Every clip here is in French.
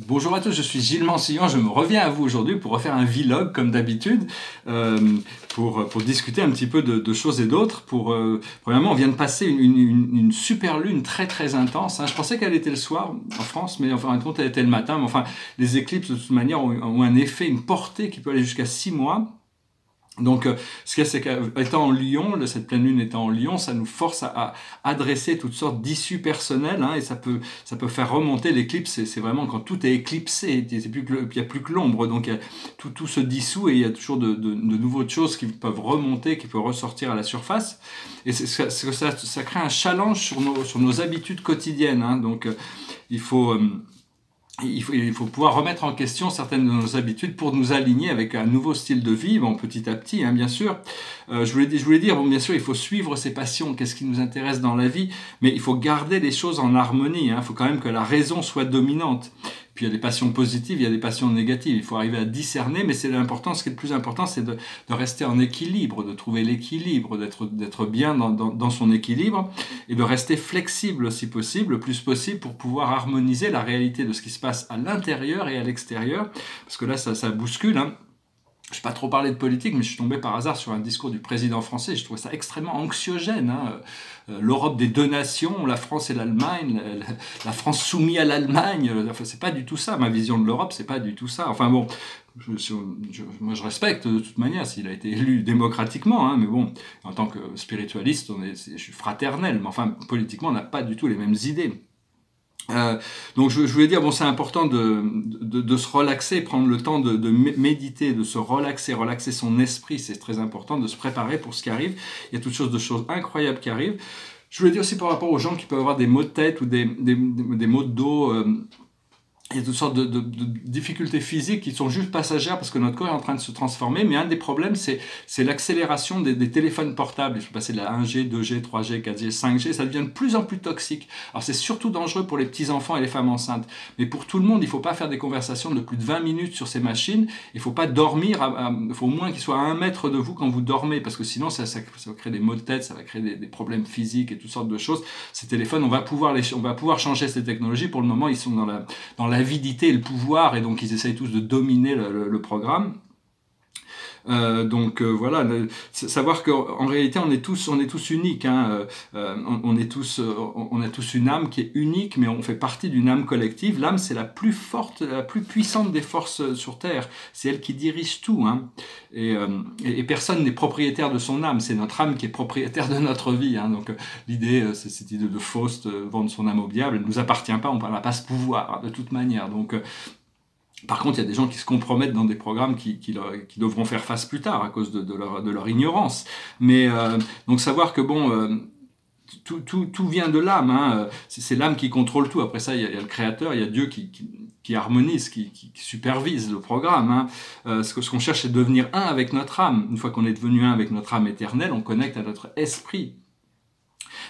Bonjour à tous, je suis Gilles Mansillon, je me reviens à vous aujourd'hui pour refaire un vlog comme d'habitude, pour discuter un petit peu de choses et d'autres. Premièrement, on vient de passer une super lune très intense, hein. Je pensais qu'elle était le soir en France, mais en fin de compte elle était le matin. Mais enfin, les éclipses de toute manière ont un effet, une portée qui peut aller jusqu'à 6 mois. Donc, ce qu'il y a, c'est qu'étant en Lion, cette pleine lune étant en Lion, ça nous force à adresser toutes sortes d'issues personnelles, hein, et ça peut faire remonter l'éclipse. C'est vraiment quand tout est éclipsé, il n'y a plus que l'ombre, donc tout se dissout et il y a toujours de nouvelles choses qui peuvent remonter, qui peuvent ressortir à la surface. Et ça crée un challenge sur nos habitudes quotidiennes, hein, donc il faut pouvoir remettre en question certaines de nos habitudes pour nous aligner avec un nouveau style de vie, bon, petit à petit, hein, bien sûr. Je voulais dire, bon, bien sûr, il faut suivre ses passions, qu'est-ce qui nous intéresse dans la vie, mais il faut garder les choses en harmonie, hein. Il faut quand même que la raison soit dominante. Puis il y a des passions positives, il y a des passions négatives. Il faut arriver à discerner, mais c'est l'important. Ce qui est le plus important, c'est de rester en équilibre, de trouver l'équilibre, d'être bien dans son équilibre, et de rester flexible si possible, le plus possible, pour pouvoir harmoniser la réalité de ce qui se passe à l'intérieur et à l'extérieur. Parce que là, ça bouscule, hein. Je ne vais pas trop parler de politique, mais je suis tombé par hasard sur un discours du président français. Je trouvais ça extrêmement anxiogène, hein. L'Europe des deux nations, la France et l'Allemagne, la France soumise à l'Allemagne. Enfin, c'est pas du tout ça. Ma vision de l'Europe, c'est pas du tout ça. Enfin bon, moi je respecte de toute manière s'il a été élu démocratiquement, hein, mais bon, en tant que spiritualiste, je suis fraternel. Mais enfin, politiquement, on n'a pas du tout les mêmes idées. Donc je voulais dire, bon, c'est important de se relaxer, prendre le temps de méditer, de se relaxer son esprit, c'est très important, de se préparer pour ce qui arrive. Il y a toutes sortes de choses incroyables qui arrivent. Je voulais dire aussi par rapport aux gens qui peuvent avoir des maux de tête ou des maux de dos. Il y a toutes sortes de difficultés physiques qui sont juste passagères parce que notre corps est en train de se transformer. Mais un des problèmes, c'est l'accélération des téléphones portables. Il faut passer de la 1G, 2G, 3G, 4G, 5G. Ça devient de plus en plus toxique. Alors c'est surtout dangereux pour les petits-enfants et les femmes enceintes. Mais pour tout le monde, il ne faut pas faire des conversations de plus de 20 minutes sur ces machines. Il ne faut pas dormir. Il faut au moins qu'ils soient à 1 mètre de vous quand vous dormez. Parce que sinon, ça va créer des maux de tête, ça va créer des problèmes physiques et toutes sortes de choses. Ces téléphones, on va pouvoir changer ces technologies. Pour le moment, ils sont dans l'avidité et le pouvoir, et donc ils essayent tous de dominer le programme. Voilà, savoir qu'en réalité on est tous uniques, hein. On a tous une âme qui est unique, mais on fait partie d'une âme collective. L'âme, c'est la plus forte, la plus puissante des forces sur Terre. C'est elle qui dirige tout, hein. Et personne n'est propriétaire de son âme. C'est notre âme qui est propriétaire de notre vie, hein. Donc l'idée, c'est cette idée de Faust, vendre son âme au diable. Elle ne nous appartient pas, on n'a pas ce pouvoir, hein, de toute manière. Donc par contre, il y a des gens qui se compromettent dans des programmes qui devront faire face plus tard à cause de leur ignorance. Mais donc savoir que bon, tout vient de l'âme, hein. C'est l'âme qui contrôle tout. Après ça, il y a le Créateur, il y a Dieu qui harmonise, qui supervise le programme, hein. Ce qu'on cherche, c'est de devenir un avec notre âme. Une fois qu'on est devenu un avec notre âme éternelle, on connecte à notre esprit.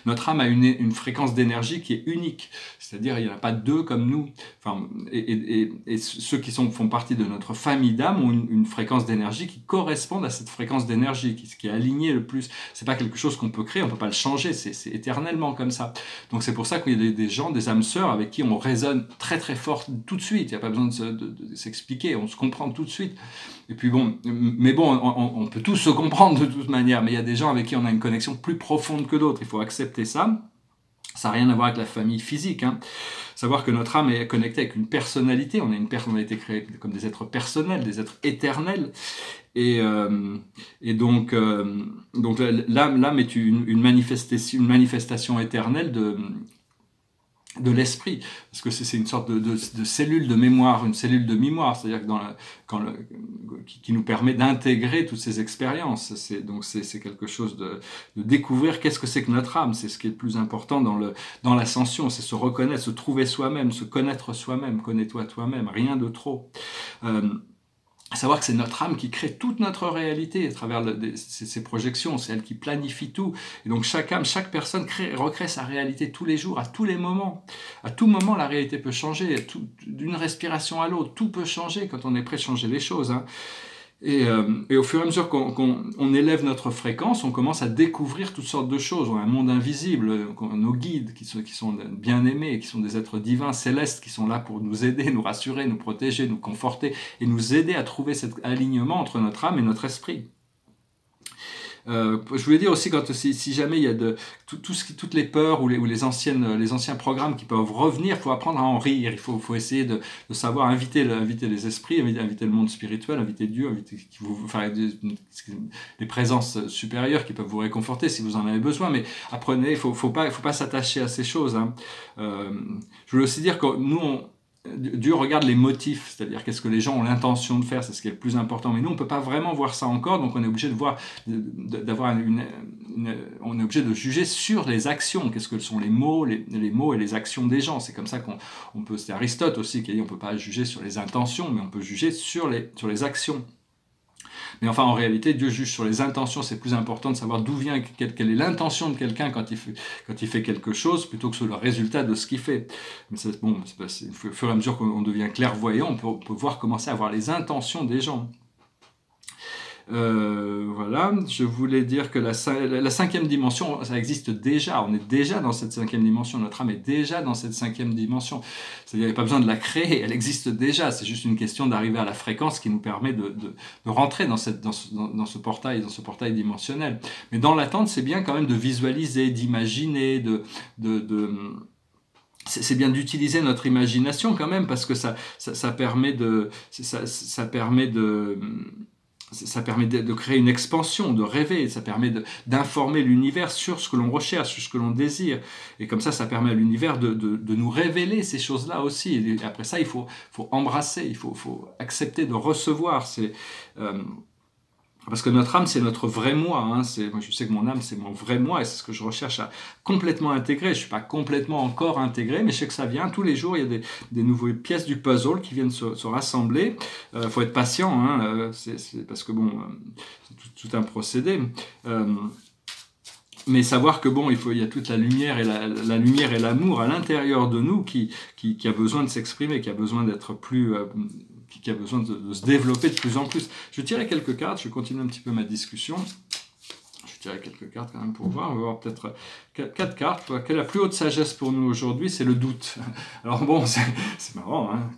Notre âme a une fréquence d'énergie qui est unique, c'est-à-dire il n'y en a pas deux comme nous. Enfin, et ceux qui font partie de notre famille d'âme ont une fréquence d'énergie qui correspond à cette fréquence d'énergie, qui est alignée le plus. C'est pas quelque chose qu'on peut créer, on peut pas le changer, c'est éternellement comme ça. Donc c'est pour ça qu'il y a des gens, des âmes sœurs avec qui on résonne très fort tout de suite. Il n'y a pas besoin de s'expliquer, on se comprend tout de suite. Et puis bon, mais bon, on peut tous se comprendre de toute manière, mais il y a des gens avec qui on a une connexion plus profonde que d'autres. Il faut accepter ça. Ça n'a rien à voir avec la famille physique, hein. Savoir que notre âme est connectée avec une personnalité. On a été créés comme des êtres personnels, des êtres éternels. Et donc l'âme est une manifestation éternelle de l'esprit, parce que c'est une sorte de cellule de mémoire, une cellule de mémoire, c'est-à-dire que qui nous permet d'intégrer toutes ces expériences. Donc c'est quelque chose de découvrir qu'est-ce que c'est que notre âme. C'est ce qui est le plus important dans l'ascension, c'est se reconnaître, se trouver soi-même, se connaître soi-même. Connais-toi toi-même, rien de trop. Savoir que c'est notre âme qui crée toute notre réalité à travers ces projections, c'est elle qui planifie tout. Et donc chaque âme, chaque personne recrée sa réalité tous les jours, à tous les moments. À tout moment, la réalité peut changer, d'une respiration à l'autre, tout peut changer quand on est prêt à changer les choses, hein. Et au fur et à mesure qu'on élève notre fréquence, on commence à découvrir toutes sortes de choses. On a un monde invisible, nos guides qui sont bien aimés, qui sont des êtres divins, célestes, qui sont là pour nous aider, nous rassurer, nous protéger, nous conforter et nous aider à trouver cet alignement entre notre âme et notre esprit. Je voulais dire aussi, si jamais il y a toutes les peurs ou les anciens programmes qui peuvent revenir, il faut apprendre à en rire, il faut essayer de savoir inviter les esprits, inviter le monde spirituel, inviter Dieu, des présences supérieures qui peuvent vous réconforter si vous en avez besoin, mais apprenez, il faut pas s'attacher à ces choses. Hein. Je voulais aussi dire que nous, Dieu regarde les motifs, c'est-à-dire qu'est-ce que les gens ont l'intention de faire, c'est ce qui est le plus important. Mais nous, on ne peut pas vraiment voir ça encore, donc on est obligé on est obligé de juger sur les actions. Qu'est-ce que sont les mots et les actions des gens. C'est comme ça qu'on peut. C'est Aristote aussi qui a dit on ne peut pas juger sur les intentions, mais on peut juger sur les actions. Mais enfin, en réalité, Dieu juge sur les intentions. C'est plus important de savoir d'où vient, quelle est l'intention de quelqu'un quand il fait quelque chose, plutôt que sur le résultat de ce qu'il fait. Mais au fur et à mesure qu'on devient clairvoyant, on peut commencer à voir les intentions des gens. Voilà, je voulais dire que la cinquième dimension, ça existe déjà, on est déjà dans cette cinquième dimension, notre âme est déjà dans cette cinquième dimension, c'est-à-dire il n'y a pas besoin de la créer, elle existe déjà, c'est juste une question d'arriver à la fréquence qui nous permet de rentrer dans ce portail dimensionnel. Mais dans l'attente, c'est bien quand même de visualiser, d'imaginer, c'est bien d'utiliser notre imagination quand même, parce que ça permet de créer une expansion, de rêver, ça permet d'informer l'univers sur ce que l'on recherche, sur ce que l'on désire. Et comme ça permet à l'univers de nous révéler ces choses-là aussi. Et après ça, il faut embrasser, il faut accepter de recevoir. Parce que notre âme, c'est notre vrai moi. Hein. Moi, je sais que mon âme, c'est mon vrai moi, et c'est ce que je recherche à complètement intégrer. Je ne suis pas complètement encore intégré, mais je sais que ça vient. Tous les jours, il y a des nouvelles pièces du puzzle qui viennent se rassembler. Faut être patient, hein. Parce que c'est tout un procédé. Mais savoir que il y a toute la lumière et la lumière et l'amour à l'intérieur de nous qui a besoin de s'exprimer, qui a besoin d'être plus... qui a besoin de se développer de plus en plus. Je tirais quelques cartes, je continue un petit peu ma discussion. Je tirais quelques cartes quand même pour voir. On va voir peut-être 4 cartes. Quelle est la plus haute sagesse pour nous aujourd'hui? C'est le doute. Alors bon, c'est marrant, hein,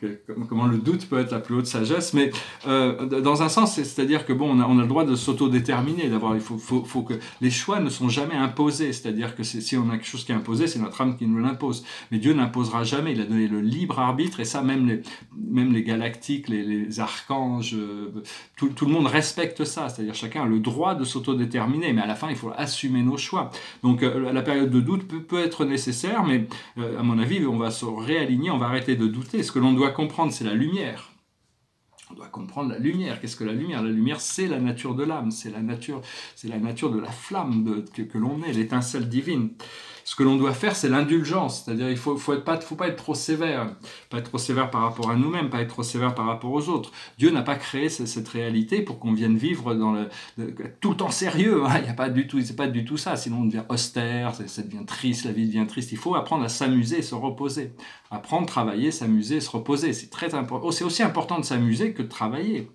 comment le doute peut être la plus haute sagesse, mais dans un sens, c'est-à-dire que on a le droit de s'autodéterminer. Il faut que les choix ne sont jamais imposés. C'est-à-dire que si on a quelque chose qui est imposé, c'est notre âme qui nous l'impose. Mais Dieu n'imposera jamais. Il a donné le libre arbitre, et ça, même les galactiques, les archanges, tout le monde respecte ça. C'est-à-dire chacun a le droit de s'autodéterminer, mais à la fin, il faut assumer nos choix. Donc la période de doute peut être nécessaire, mais à mon avis, on va se réaligner, on va arrêter de douter. Ce que l'on doit comprendre, c'est la lumière. On doit comprendre la lumière. Qu'est-ce que la lumière? La lumière, c'est la nature de l'âme, c'est la nature de la flamme que l'on est, l'étincelle divine. Ce que l'on doit faire, c'est l'indulgence, c'est-à-dire il faut pas être trop sévère, pas être trop sévère par rapport à nous-mêmes, pas être trop sévère par rapport aux autres. Dieu n'a pas créé cette réalité pour qu'on vienne vivre tout le temps sérieux. Hein. C'est pas du tout ça, sinon on devient austère, ça devient triste, la vie devient triste. Il faut apprendre à s'amuser et se reposer, apprendre, travailler, s'amuser, se reposer. C'est très important. C'est aussi important de s'amuser que de travailler.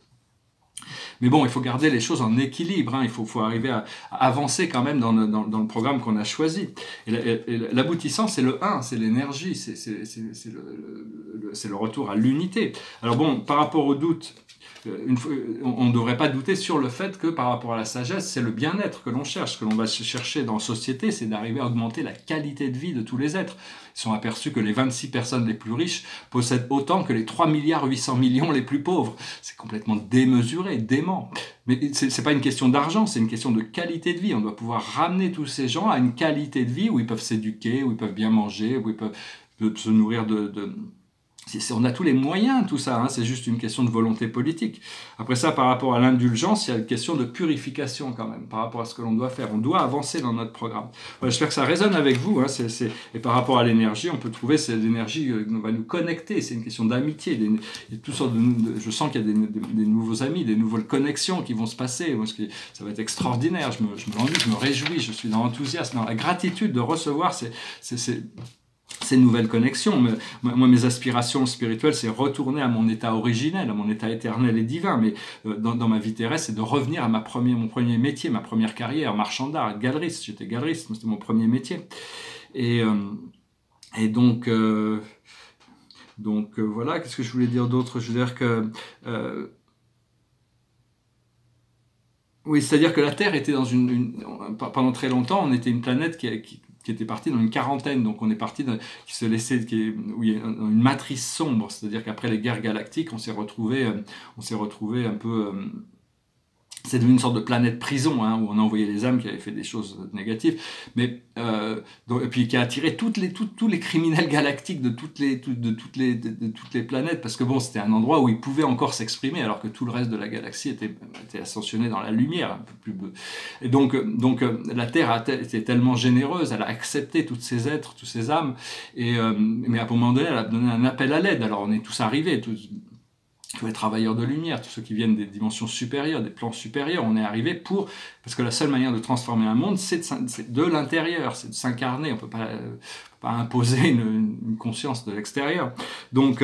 Mais il faut garder les choses en équilibre, hein. Il faut arriver à avancer quand même dans le programme qu'on a choisi. Et l'aboutissant, c'est le 1, c'est l'énergie, c'est le retour à l'unité. Alors par rapport au doute, on ne devrait pas douter sur le fait que par rapport à la sagesse, c'est le bien-être que l'on cherche. Ce que l'on va chercher dans la société, c'est d'arriver à augmenter la qualité de vie de tous les êtres. Ils sont aperçus que les 26 personnes les plus riches possèdent autant que les 3,8 milliards les plus pauvres. C'est complètement démesuré, dément. Mais ce n'est pas une question d'argent, c'est une question de qualité de vie. On doit pouvoir ramener tous ces gens à une qualité de vie où ils peuvent s'éduquer, où ils peuvent bien manger, où ils peuvent se nourrir on a tous les moyens, tout ça, hein, c'est juste une question de volonté politique. Après ça, par rapport à l'indulgence, il y a une question de purification quand même, par rapport à ce que l'on doit faire. On doit avancer dans notre programme. Voilà, j'espère que ça résonne avec vous. Hein, et par rapport à l'énergie, on peut trouver cette énergie qui va nous connecter. C'est une question d'amitié. Il y a toutes sortes je sens qu'il y a des nouveaux amis, des nouvelles connexions qui vont se passer. Ça va être extraordinaire. Je me réjouis, je suis dans l'enthousiasme, dans la gratitude de recevoir ces nouvelles connexions. Moi, mes aspirations spirituelles, c'est retourner à mon état originel, à mon état éternel et divin. Mais dans ma vie terrestre, c'est de revenir à mon premier métier, ma première carrière, marchand d'art, galeriste. J'étais galeriste, c'était mon premier métier. Et donc, voilà, qu'est-ce que je voulais dire d'autre? Je veux dire que... oui, c'est-à-dire que la Terre était dans pendant très longtemps, on était une planète qui était partie dans une quarantaine, donc on est parti qui se laissait, où il y a une matrice sombre, c'est-à-dire qu'après les guerres galactiques, on s'est retrouvé un peu... c'est devenu une sorte de planète prison, hein, où on a envoyé les âmes qui avaient fait des choses négatives, mais et puis qui a attiré tous les criminels galactiques de toutes les planètes, parce que bon, c'était un endroit où ils pouvaient encore s'exprimer, alors que tout le reste de la galaxie était ascensionné dans la lumière, un peu plus. Et donc la Terre était tellement généreuse, elle a accepté tous ces êtres, toutes ces âmes, mais à un moment donné, elle a donné un appel à l'aide. Alors on est tous arrivés, tous les travailleurs de lumière, tous ceux qui viennent des dimensions supérieures, des plans supérieurs, on est arrivé parce que la seule manière de transformer un monde, c'est de l'intérieur, c'est de s'incarner, on peut pas imposer une conscience de l'extérieur. Donc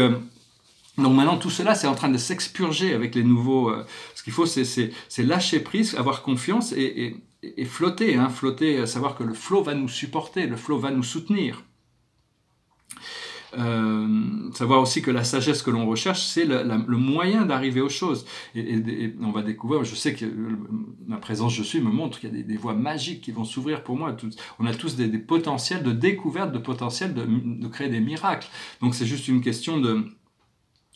maintenant, tout cela, c'est en train de s'expurger avec les nouveaux... ce qu'il faut, c'est lâcher prise, avoir confiance et flotter, hein, flotter, savoir que le flot va nous supporter, le flot va nous soutenir. Savoir aussi que la sagesse que l'on recherche, c'est le moyen d'arriver aux choses. Et on va découvrir, je sais que ma présence je suis me montre qu'il y a des voies magiques qui vont s'ouvrir pour moi. On a tous des potentiels de découverte, de potentiel de créer des miracles. Donc c'est juste une question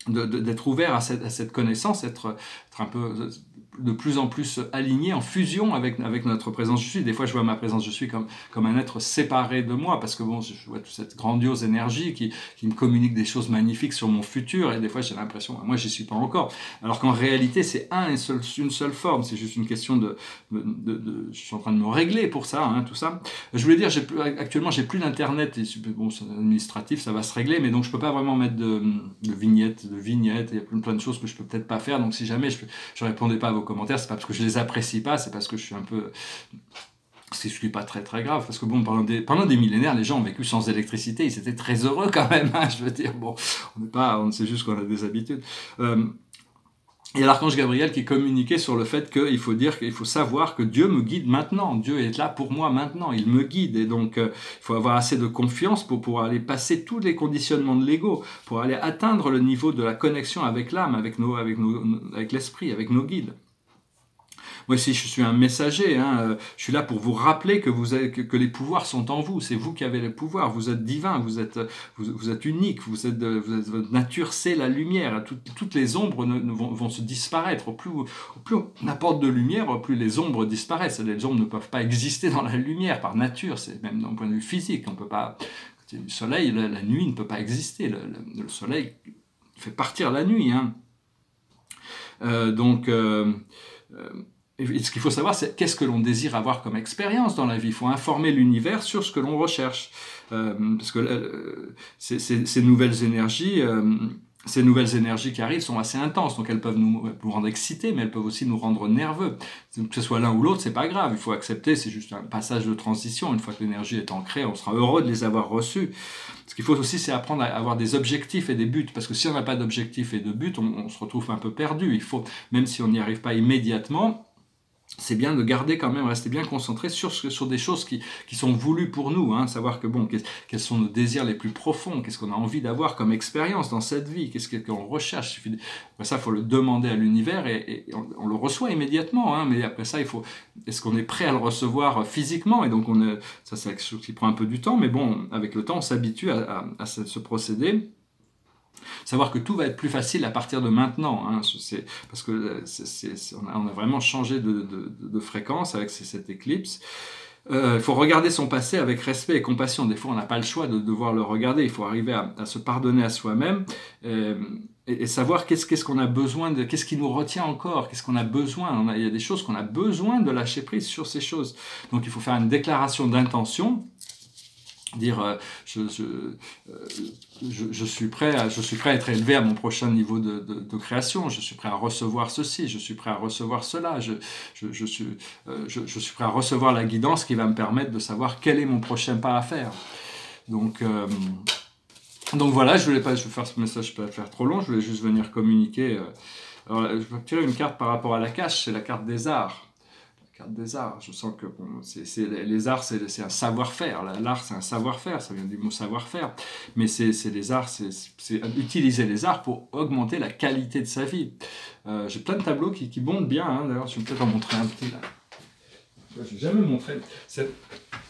d'être ouvert à cette connaissance, être un peu de plus en plus aligné, en fusion avec notre présence je suis. Des fois, je vois ma présence je suis comme un être séparé de moi, parce que bon, je vois toute cette grandiose énergie qui me communique des choses magnifiques sur mon futur, et des fois, j'ai l'impression, moi, j'y suis pas encore. Alors qu'en réalité, c'est une seule forme, c'est juste une question je suis en train de me régler pour ça, hein, tout ça. Je voulais dire, actuellement, j'ai plus d'internet, et bon, c'est administratif, ça va se régler, mais donc je peux pas vraiment mettre de vignettes, il y a plein de choses que je peux peut-être pas faire, donc si jamais je répondais pas à vos commentaires, c'est pas parce que je les apprécie pas, c'est parce que je suis un peu... Ce qui n'est pas très très grave, parce que bon, pendant des millénaires, les gens ont vécu sans électricité, ils étaient très heureux quand même, hein, je veux dire, bon, on sait juste qu'on a des habitudes. Et l'archange Gabriel qui communiquait sur le fait qu'il faut savoir que Dieu me guide maintenant, Dieu est là pour moi maintenant, il me guide, et donc il faut avoir assez de confiance pour pouvoir aller passer tous les conditionnements de l'ego, pour aller atteindre le niveau de la connexion avec l'âme, avec l'esprit, avec nos guides. Moi aussi, je suis un messager, hein, je suis là pour vous rappeler que les pouvoirs sont en vous, c'est vous qui avez les pouvoirs, vous êtes divin, vous êtes unique, votre nature, c'est la lumière, toutes les ombres vont se disparaître, au plus on apporte de lumière, au plus les ombres disparaissent, les ombres ne peuvent pas exister dans la lumière par nature, c'est même d'un point de vue physique, on peut pas, le soleil, la nuit ne peut pas exister, le soleil fait partir la nuit, hein. Et ce qu'il faut savoir, c'est qu'est-ce que l'on désire avoir comme expérience dans la vie. Il faut informer l'univers sur ce que l'on recherche. Parce que ces nouvelles énergies qui arrivent sont assez intenses. Donc elles peuvent nous rendre excités, mais elles peuvent aussi nous rendre nerveux. Que ce soit l'un ou l'autre, c'est pas grave. Il faut accepter, c'est juste un passage de transition. Une fois que l'énergie est ancrée, on sera heureux de les avoir reçues. Ce qu'il faut aussi, c'est apprendre à avoir des objectifs et des buts. Parce que si on n'a pas d'objectifs et de buts, on se retrouve un peu perdu. Il faut, même si on n'y arrive pas immédiatement, c'est bien de garder quand même, rester bien concentré sur des choses qui sont voulues pour nous, hein, savoir que bon, quels sont nos désirs les plus profonds, qu'est-ce qu'on a envie d'avoir comme expérience dans cette vie, qu'est-ce qu'on recherche. Après ça, il faut le demander à l'univers et on le reçoit immédiatement, hein, mais après ça, est-ce qu'on est prêt à le recevoir physiquement? Et donc, ça c'est quelque chose qui prend un peu du temps, mais bon, avec le temps, on s'habitue à ce procédé. Savoir que tout va être plus facile à partir de maintenant, hein, parce que on a vraiment changé de fréquence avec cette éclipse. Il faut regarder son passé avec respect et compassion. Des fois, on n'a pas le choix de devoir le regarder. Il faut arriver à se pardonner à soi-même et savoir qu'est-ce qu'on a besoin qu'est-ce qui nous retient encore, qu'est-ce qu'on a besoin. Il y a des choses qu'on a besoin de lâcher prise sur ces choses. Donc, il faut faire une déclaration d'intention. Dire je suis prêt à être élevé à mon prochain niveau de création, je suis prêt à recevoir ceci, je suis prêt à recevoir cela, je suis prêt à recevoir la guidance qui va me permettre de savoir quel est mon prochain pas à faire. Donc voilà, je vais faire ce message, je ne vais pas le faire trop long, je voulais juste venir communiquer. Alors, je vais tirer une carte par rapport à la cache, c'est la carte des arts. La carte des arts, je sens que bon, les arts, c'est un savoir-faire. L'art, c'est un savoir-faire, ça vient du mot savoir-faire. Mais c'est les arts, c'est utiliser les arts pour augmenter la qualité de sa vie. J'ai plein de tableaux qui bondent bien, hein. D'ailleurs, je vais peut-être en montrer un petit là. Je n'ai jamais montré.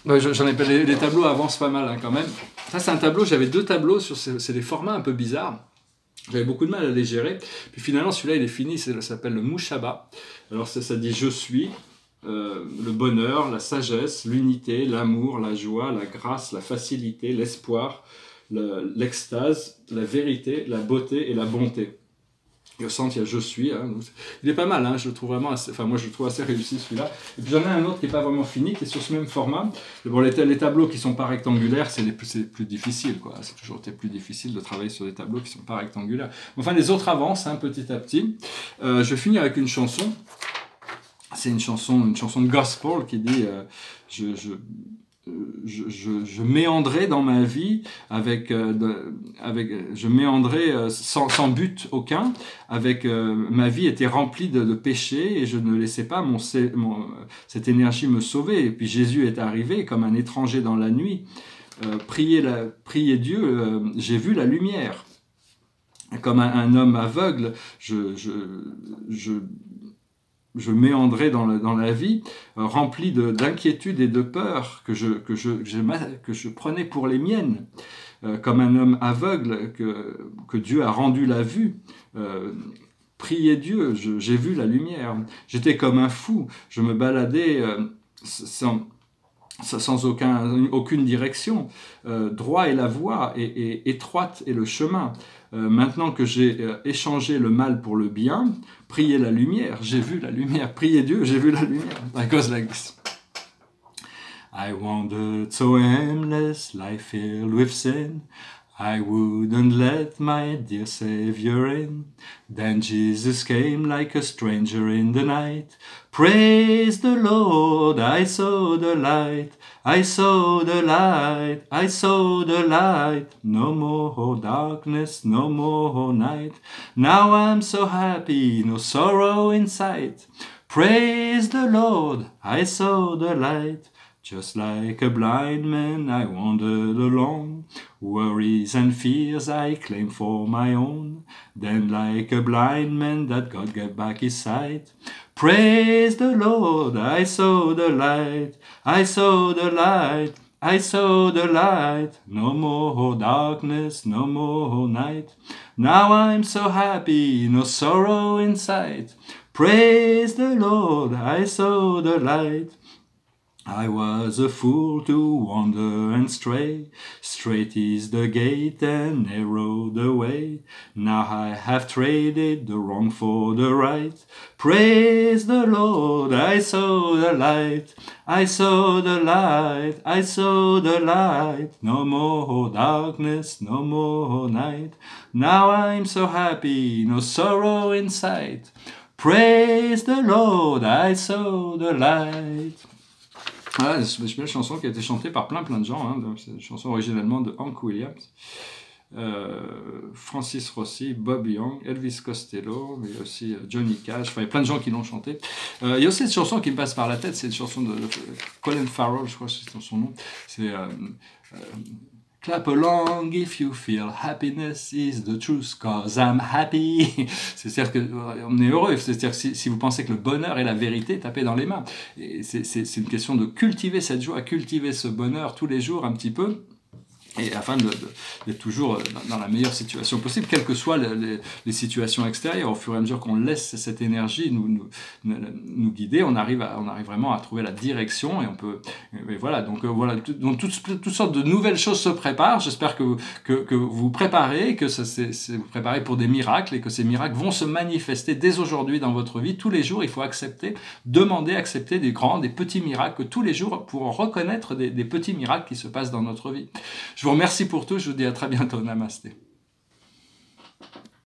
J'en ai pas, les tableaux avancent pas mal, hein, quand même. Ça, c'est un tableau, j'avais 2 tableaux, c'est des formats un peu bizarres. J'avais beaucoup de mal à les gérer. Puis finalement, celui-là, il est fini, ça s'appelle le Mushaba. Alors ça dit « je suis ». Le bonheur, la sagesse, l'unité, l'amour, la joie, la grâce, la facilité, l'espoir, l'extase, la vérité, la beauté et la bonté. Et au centre, il y a « je suis ». Hein, il est pas mal, hein, je le trouve vraiment assez, enfin moi je le trouve assez réussi celui-là. Et puis j'en ai un autre qui n'est pas vraiment fini, qui est sur ce même format. Bon, les tableaux qui ne sont pas rectangulaires, c'est plus difficile, quoi. C'est toujours plus difficile de travailler sur des tableaux qui ne sont pas rectangulaires. Enfin, les autres avancent, hein, petit à petit. Je vais finir avec une chanson. C'est une chanson de gospel qui dit je méandrais dans ma vie je méandrais sans but aucun, ma vie était remplie de péchés et je ne laissais pas cette énergie me sauver. Et puis Jésus est arrivé comme un étranger dans la nuit. Priez Dieu, j'ai vu la lumière. Comme un homme aveugle, je méandrais dans la vie, rempli d'inquiétude et de peur que je prenais pour les miennes, comme un homme aveugle que Dieu a rendu la vue. Priez Dieu, j'ai vu la lumière. J'étais comme un fou, je me baladais sans aucune direction. Droit est la voie et étroite est le chemin. Maintenant que j'ai échangé le mal pour le bien, priez la lumière, j'ai vu la lumière. Priez Dieu, j'ai vu la lumière. It goes like this. I wandered so aimless, life filled with sin. I wouldn't let my dear Savior in. Then Jesus came like a stranger in the night. Praise the Lord, I saw the light. I saw the light, I saw the light. No more darkness, no more night. Now I'm so happy, no sorrow in sight. Praise the Lord, I saw the light. Just like a blind man, I wandered along. Worries and fears I claim for my own. Then like a blind man that God gave back his sight. Praise the Lord, I saw the light. I saw the light. I saw the light. No more darkness, no more night. Now I'm so happy, no sorrow in sight. Praise the Lord, I saw the light. I was a fool to wander and stray. Straight is the gate and narrow the way. Now I have traded the wrong for the right. Praise the Lord, I saw the light. I saw the light, I saw the light. No more darkness, no more night. Now I'm so happy, no sorrow in sight. Praise the Lord, I saw the light. Voilà, c'est une belle chanson qui a été chantée par plein de gens. Hein. C'est une chanson originellement de Hank Williams, Francis Rossi, Bob Young, Elvis Costello, mais aussi Johnny Cash. Enfin, il y a plein de gens qui l'ont chantée. Il y a aussi une chanson qui me passe par la tête, c'est une chanson de Colin Farrell, je crois que c'est son nom. C'est Clap along if you feel happiness is the truth, cause I'm happy. C'est-à-dire qu'on est heureux. C'est-à-dire que si vous pensez que le bonheur est la vérité, tapez dans les mains. Et c'est une question de cultiver cette joie, cultiver ce bonheur tous les jours un petit peu. Et afin d'être toujours dans la meilleure situation possible, quelles que soient les situations extérieures. Au fur et à mesure qu'on laisse cette énergie nous guider, on arrive vraiment à trouver la direction et on peut. Et voilà, donc toutes sortes de nouvelles choses se préparent. J'espère que vous préparez, que vous préparez pour des miracles et que ces miracles vont se manifester dès aujourd'hui dans votre vie. Tous les jours, il faut accepter des grands, des petits miracles tous les jours pour reconnaître des petits miracles qui se passent dans notre vie. Je vous remercie pour tout, je vous dis à très bientôt, namasté.